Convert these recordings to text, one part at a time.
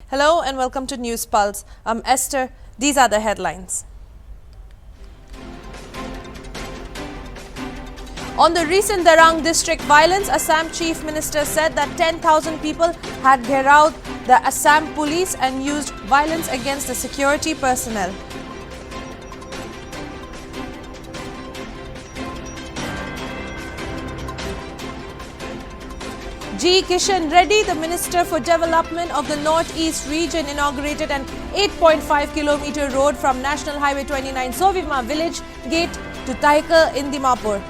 Hello and welcome to News Pulse. I'm Esther. These are the headlines. On the recent Darang district violence, Assam Chief Minister said that 10,000 people had gherraud the Assam police and used violence against the security personnel. G. Kishan Reddy, the Minister for Development of the Northeast region, inaugurated an 8.5-kilometer road from National Highway 29 Sovima village gate to Taikal in Dimapur.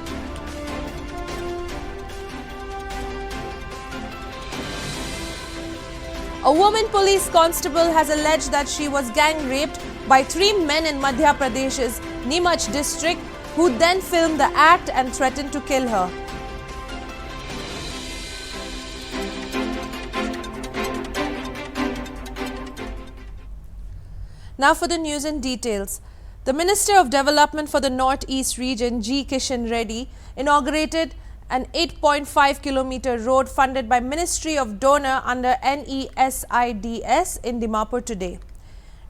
A woman police constable has alleged that she was gang raped by 3 men in Madhya Pradesh's Neemuch district, who then filmed the act and threatened to kill her. Now for the news in details. The Minister of Development for the Northeast region, G. Kishan Reddy, inaugurated an 8.5-kilometer road funded by Ministry of Donor under NESIDS in Dimapur today.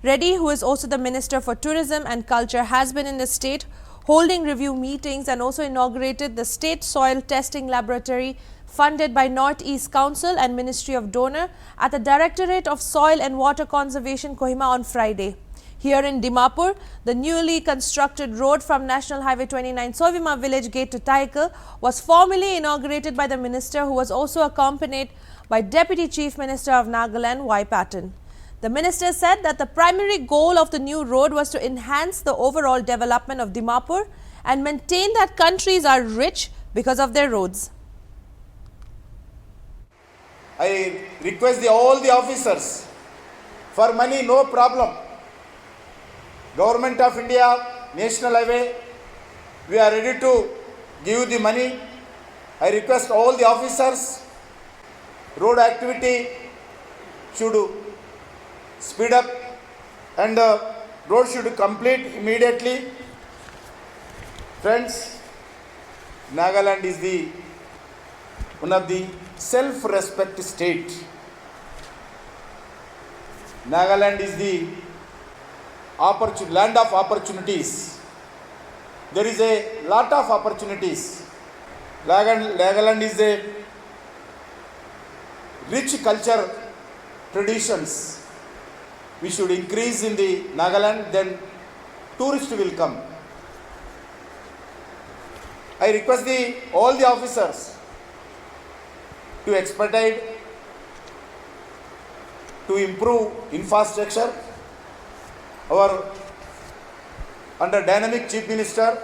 Reddy, who is also the Minister for Tourism and Culture, has been in the state holding review meetings and also inaugurated the State Soil Testing Laboratory funded by Northeast Council and Ministry of Donor at the Directorate of Soil and Water Conservation, Kohima, on Friday. Here in Dimapur, the newly constructed road from National Highway 29 Sovima village gate to Taikal was formally inaugurated by the minister, who was also accompanied by Deputy Chief Minister of Nagaland, Y. Patton. The minister said that the primary goal of the new road was to enhance the overall development of Dimapur and maintain that countries are rich because of their roads. I request all the officers, for money no problem. Government of India, National Highway, we are ready to give the money. I request all the officers, road activity should speed up and road should complete immediately. Friends, Nagaland is one of the self-respect state. Nagaland is the land of opportunities. There is a lot of opportunities. Nagaland is a rich culture traditions. We should increase in the Nagaland, then tourists will come. I request all the officers to expedite, to improve infrastructure. Our under dynamic Chief Minister,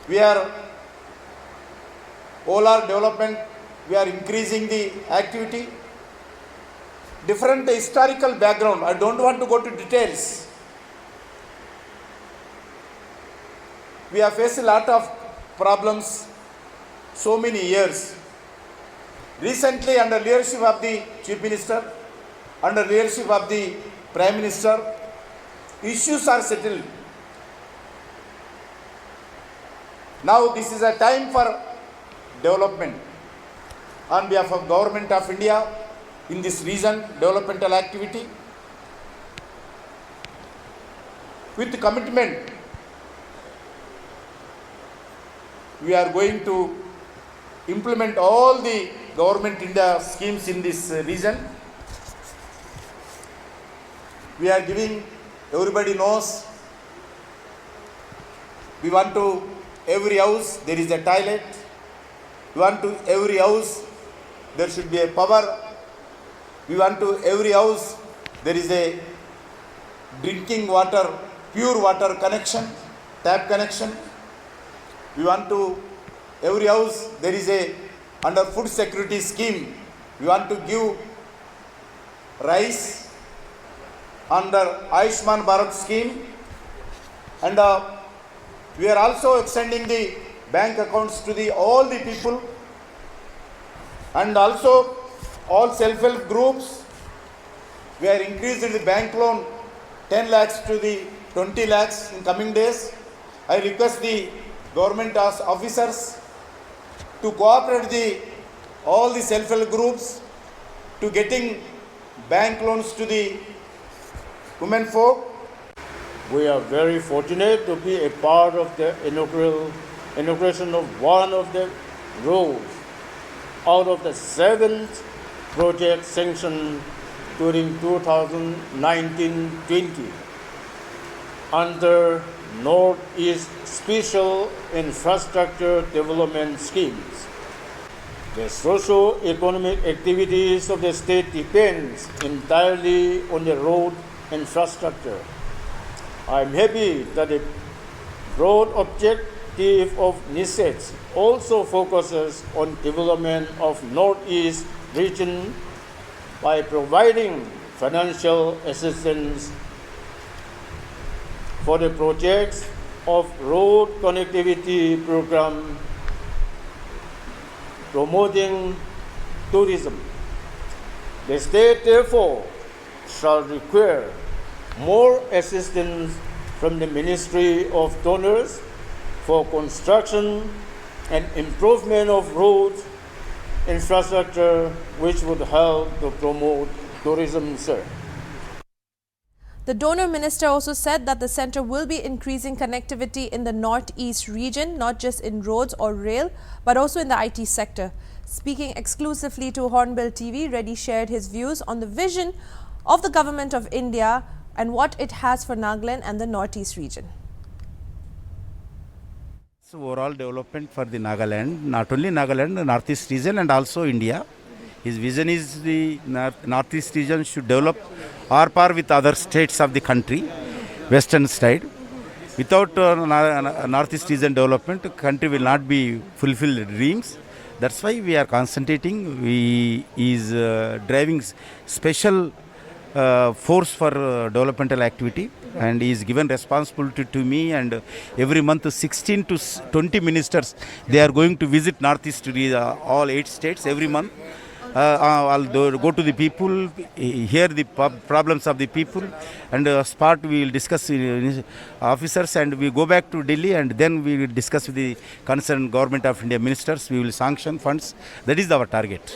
we are all our development, we are increasing the activity. Different historical background, I don't want to go to details. We have faced a lot of problems so many years. Recently, under leadership of the Chief Minister, under leadership of the Prime Minister, issues are settled. Now this is a time for development. On behalf of Government of India, in this region, developmental activity, with commitment, we are going to implement all the Government India schemes in this region. We are giving, everybody knows, we want to, every house there is a toilet. We want to, every house there should be a power. We want to, every house there is a drinking water, pure water connection, tap connection. We want to, every house there is a, under food security scheme, we want to give rice under Ayushman Bharat scheme, and we are also extending the bank accounts to all the people, and also all self-help groups. We are increasing the bank loan 10 lakhs to the 20 lakhs in coming days. I request the government officers to cooperate all the self-help groups to getting bank loans to the women folk. We are very fortunate to be a part of the inauguration of one of the roads out of the 7 projects sanctioned during 2019-20 under Northeast Special Infrastructure Development Schemes. The socio-economic activities of the state depends entirely on the road infrastructure. I am happy that the broad objective of NISET also focuses on development of Northeast region by providing financial assistance for the projects of road connectivity program promoting tourism. The state therefore shall require more assistance from the Ministry of Donors for construction and improvement of road infrastructure, which would help to promote tourism, sir. The donor minister also said that the centre will be increasing connectivity in the Northeast region, not just in roads or rail, but also in the IT sector. Speaking exclusively to HornbillTV, Reddy shared his views on the vision of the Government of India and what it has for Nagaland and the Northeast region. Overall development for the Nagaland, not only Nagaland, the Northeast region and also India. His vision is the Northeast region should develop on par with other states of the country, western side. Without Northeast region development, the country will not be fulfill dreams. That's why we are concentrating. We is driving special force for developmental activity, and he is given responsibility to me, and every month 16 to 20 ministers, they are going to visit Northeast all 8 states every month. I'll go to the people, hear the problems of the people, and spot we will discuss officers, and we go back to Delhi, and then we will discuss with the concerned Government of India ministers. We will sanction funds. That is our target.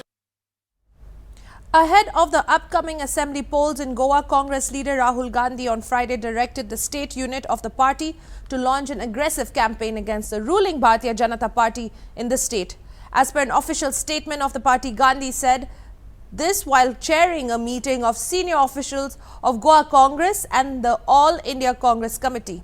Ahead of the upcoming assembly polls in Goa, Congress leader Rahul Gandhi on Friday directed the state unit of the party to launch an aggressive campaign against the ruling Bharatiya Janata Party in the state. As per an official statement of the party, Gandhi said this while chairing a meeting of senior officials of Goa Congress and the All India Congress Committee.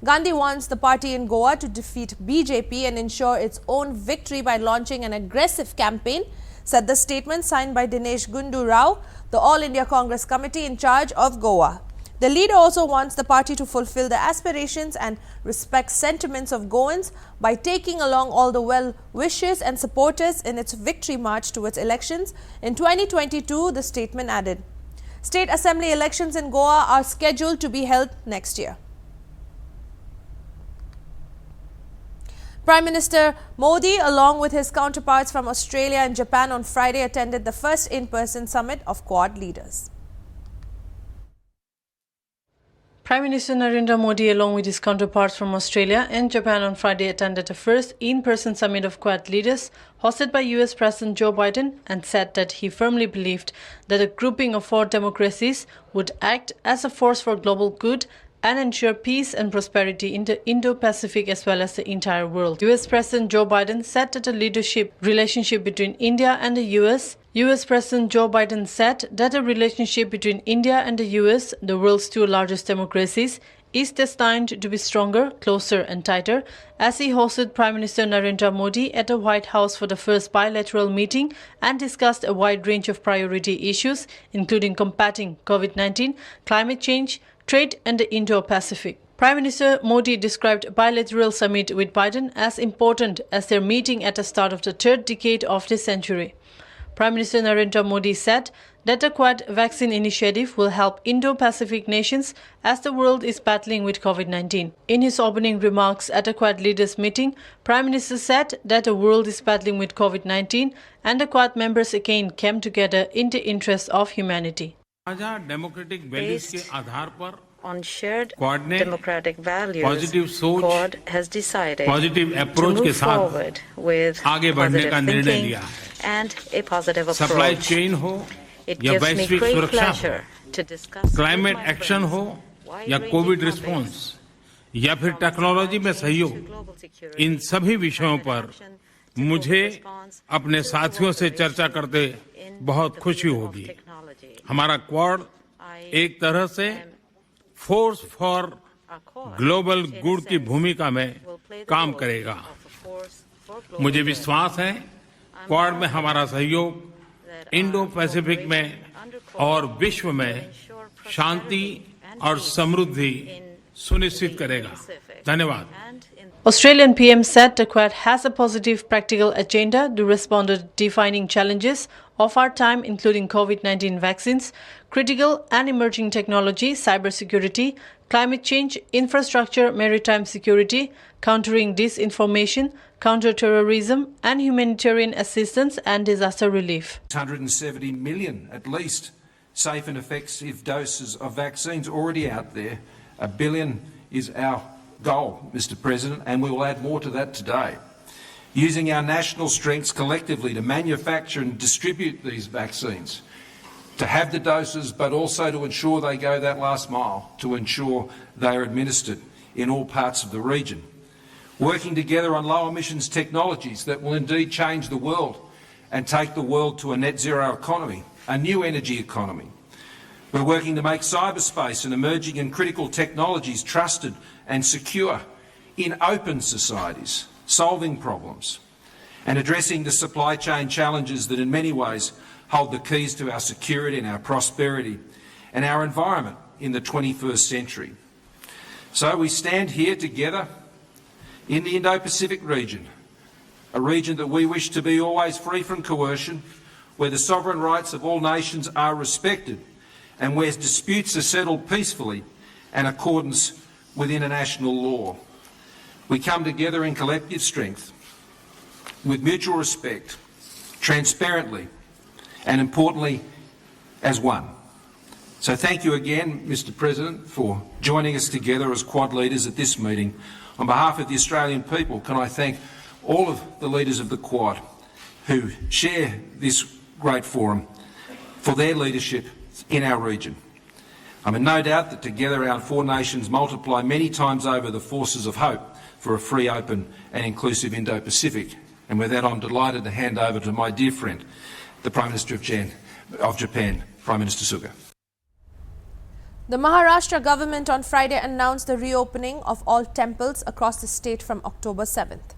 Gandhi wants the party in Goa to defeat BJP and ensure its own victory by launching an aggressive campaign, said the statement signed by Dinesh Gundu Rao, the All India Congress Committee in charge of Goa. The leader also wants the party to fulfill the aspirations and respect sentiments of Goans by taking along all the well-wishers and supporters in its victory march towards elections in 2022, the statement added. State Assembly elections in Goa are scheduled to be held next year. Prime Minister Modi, along with his counterparts from Australia and Japan on Friday, attended the first in-person summit of Quad leaders. Prime Minister Narendra Modi, along with his counterparts from Australia and Japan on Friday, attended the first in-person summit of Quad leaders hosted by US President Joe Biden, and said that he firmly believed that a grouping of 4 democracies would act as a force for global good and ensure peace and prosperity in the Indo-Pacific as well as the entire world. US President Joe Biden said that the leadership relationship between India and the US President Joe Biden said that the relationship between India and the US, the world's 2 largest democracies, is destined to be stronger, closer and tighter, as he hosted Prime Minister Narendra Modi at the White House for the first bilateral meeting and discussed a wide range of priority issues, including combating COVID-19, climate change, trade and the Indo-Pacific. Prime Minister Modi described bilateral summit with Biden as important as their meeting at the start of the 3rd decade of this century. Prime Minister Narendra Modi said that the Quad vaccine initiative will help Indo-Pacific nations as the world is battling with COVID-19. In his opening remarks at the Quad leaders meeting, Prime Minister said that the world is battling with COVID-19 and the Quad members again came together in the interest of humanity. Based on shared democratic values, Quad has decided to move forward with positive thinking and a positive approach. या वैश्विक सुरक्षा हो, climate action हो या Covid response या फिर technology में सहयोग, इन सभी विषयों पर मुझे अपने साथियों से चर्चा करते बहुत खुशी होगी। हमारा क्वाड एक तरह से फोर्स फॉर ग्लोबल गुड की भूमिका में काम करेगा। मुझे विश्वास है क्वाड में हमारा सहयोग इंडो पैसिफिक में और विश्व में शांति और समृद्धि सुनिश्चित करेगा। धन्यवाद। Australian PM said the Quad has a positive practical agenda to respond to defining challenges of our time, including COVID-19 vaccines, critical and emerging technology, cybersecurity, climate change, infrastructure, maritime security, countering disinformation, counter-terrorism, and humanitarian assistance and disaster relief. 170 million at least safe and effective doses of vaccines already out there. 1 billion is our goal, Mr. President, and we will add more to that today. Using our national strengths collectively to manufacture and distribute these vaccines, to have the doses, but also to ensure they go that last mile, to ensure they are administered in all parts of the region. Working together on low emissions technologies that will indeed change the world and take the world to a net zero economy, a new energy economy. We're working to make cyberspace and emerging and critical technologies trusted and secure in open societies, solving problems and addressing the supply chain challenges that in many ways hold the keys to our security and our prosperity and our environment in the 21st century. So we stand here together in the Indo-Pacific region, a region that we wish to be always free from coercion, where the sovereign rights of all nations are respected and where disputes are settled peacefully in accordance with international law. We come together in collective strength, with mutual respect, transparently, and importantly, as one. So thank you again, Mr. President, for joining us together as Quad leaders at this meeting. On behalf of the Australian people, can I thank all of the leaders of the Quad who share this great forum for their leadership in our region. I'm in no doubt that together our four nations multiply many times over the forces of hope for a free, open and inclusive Indo-Pacific. And with that, I'm delighted to hand over to my dear friend, the Prime Minister of Japan, Prime Minister Suga. The Maharashtra government on Friday announced the reopening of all temples across the state from October 7th.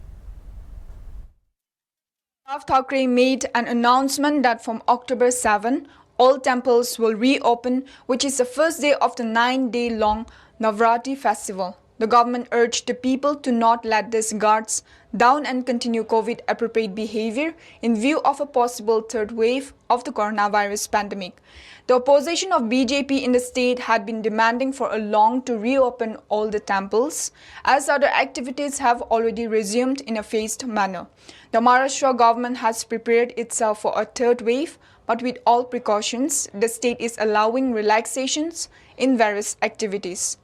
Uddhav Thackeray made an announcement that from October 7, all temples will reopen, which is the first day of the 9-day-long Navratri festival. The government urged the people to not let these guards down and continue COVID-appropriate behavior in view of a possible third wave of the coronavirus pandemic. The opposition of BJP in the state had been demanding for a long to reopen all the temples, as other activities have already resumed in a phased manner. The Maharashtra government has prepared itself for a third wave, but with all precautions, the state is allowing relaxations in various activities.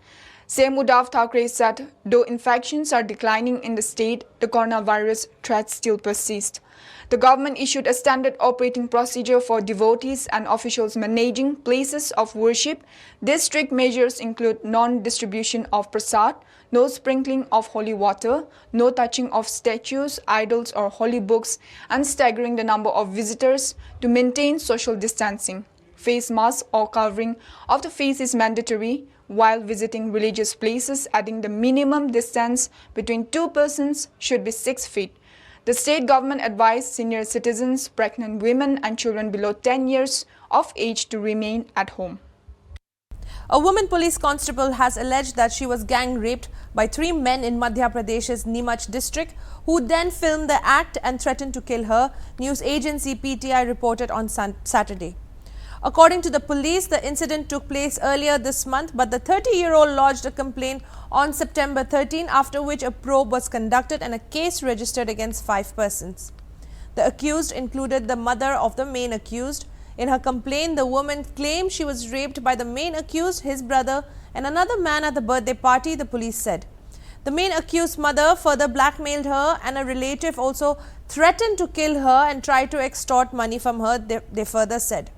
CM Uddhav Thackeray said, though infections are declining in the state, the coronavirus threat still persists. The government issued a standard operating procedure for devotees and officials managing places of worship. These strict measures include non-distribution of prasad, no sprinkling of holy water, no touching of statues, idols or holy books, and staggering the number of visitors to maintain social distancing. Face mask or covering of the face is mandatory while visiting religious places, adding the minimum distance between two persons should be 6 feet. The state government advised senior citizens, pregnant women and children below 10 years of age to remain at home. A woman police constable has alleged that she was gang raped by 3 men in Madhya Pradesh's Neemuch district, who then filmed the act and threatened to kill her, news agency PTI reported on Saturday. According to the police, the incident took place earlier this month, but the 30-year-old lodged a complaint on September 13, after which a probe was conducted and a case registered against 5 persons. The accused included the mother of the main accused. In her complaint, the woman claimed she was raped by the main accused, his brother, and another man at the birthday party, the police said. The main accused's mother further blackmailed her, and a relative also threatened to kill her and tried to extort money from her, they further said.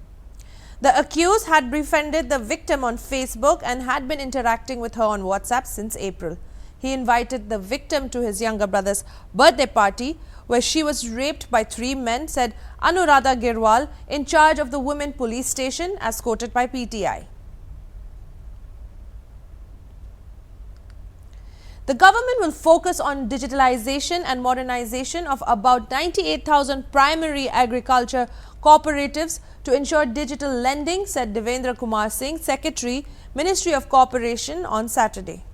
The accused had befriended the victim on Facebook and had been interacting with her on WhatsApp since April. He invited the victim to his younger brother's birthday party, where she was raped by 3 men, said Anuradha Girwal, in charge of the women police station, as quoted by PTI. The government will focus on digitalization and modernization of about 98,000 primary agriculture cooperatives to ensure digital lending, said Devendra Kumar Singh, Secretary, Ministry of Cooperation, on Saturday.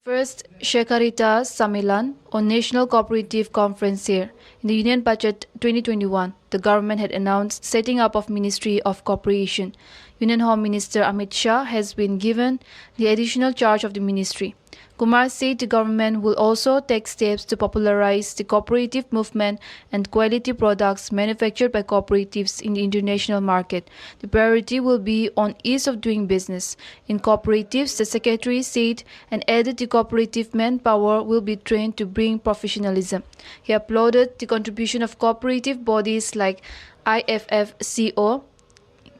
First Shekarita Samilan on National Cooperative Conference here. In the Union Budget 2021, the government had announced setting up of Ministry of Cooperation. Union Home Minister Amit Shah has been given the additional charge of the ministry. Kumar said the government will also take steps to popularize the cooperative movement and quality products manufactured by cooperatives in the international market. The priority will be on ease of doing business. In cooperatives, the secretary said, and added the cooperative manpower will be trained to bring professionalism. He applauded the contribution of cooperative bodies like IFFCO,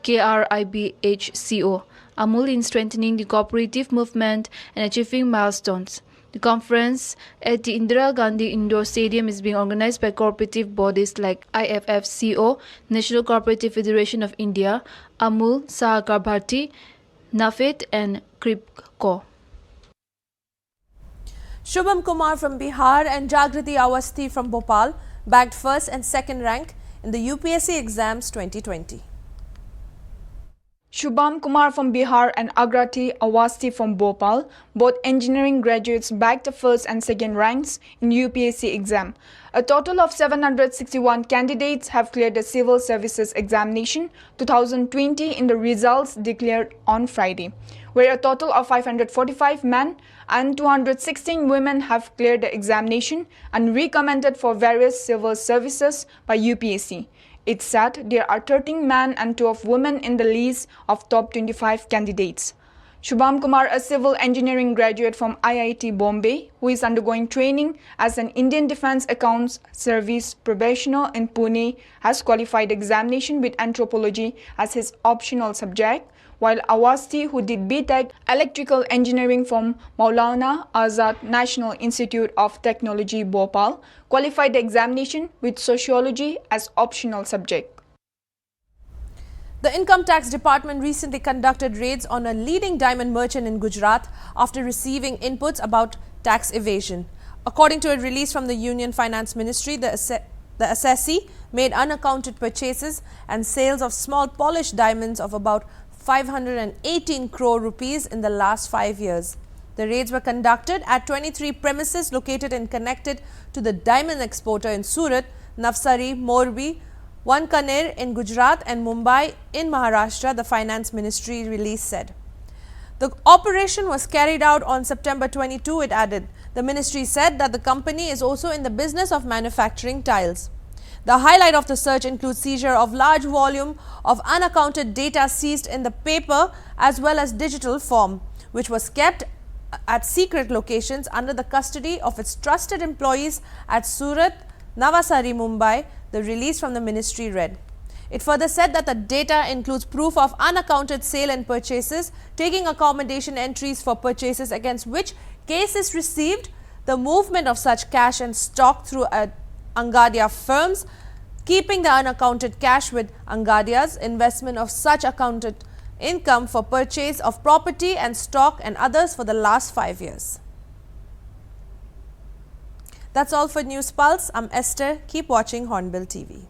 KRIBHCO, Amul in strengthening the cooperative movement and achieving milestones. The conference at the Indira Gandhi Indoor Stadium is being organized by cooperative bodies like IFFCO, National Cooperative Federation of India, Amul, Sahakar Bharti, NAFED and KRIBCO. Shubham Kumar from Bihar and Jagriti Awasthi from Bhopal bagged first and second rank in the UPSC exams 2020. Shubham Kumar from Bihar and Agrati Awasthi from Bhopal, both engineering graduates, bagged the first and second ranks in UPSC exam. A total of 761 candidates have cleared the Civil Services Examination 2020 in the results declared on Friday, where a total of 545 men and 216 women have cleared the examination and recommended for various civil services by UPSC. It said there are 13 men and 12 women in the list of top 25 candidates. Shubham Kumar, a civil engineering graduate from IIT Bombay, who is undergoing training as an Indian Defence Accounts Service probationer in Pune, has qualified examination with anthropology as his optional subject, while Awasthi, who did BTech Electrical Engineering from Maulana Azad National Institute of Technology, Bhopal, qualified the examination with sociology as optional subject. The Income Tax Department recently conducted raids on a leading diamond merchant in Gujarat after receiving inputs about tax evasion. According to a release from the Union Finance Ministry, the assessee made unaccounted purchases and sales of small polished diamonds of about 518 crore rupees in the last 5 years. The raids were conducted at 23 premises located and connected to the diamond exporter in Surat, Navsari, Morbi, Wankaner in Gujarat and Mumbai in Maharashtra, the Finance Ministry release said. The operation was carried out on September 22, it added. The ministry said that the company is also in the business of manufacturing tiles. The highlight of the search includes seizure of large volume of unaccounted data seized in the paper as well as digital form, which was kept at secret locations under the custody of its trusted employees at Surat, Navasari, Mumbai, the release from the ministry read. It further said that the data includes proof of unaccounted sale and purchases, taking accommodation entries for purchases against which case is received, the movement of such cash and stock through Angadia firms, keeping the unaccounted cash with Angadias, investment of such accounted income for purchase of property and stock and others for the last 5 years. That's all for News Pulse. I'm Esther. Keep watching Hornbill TV.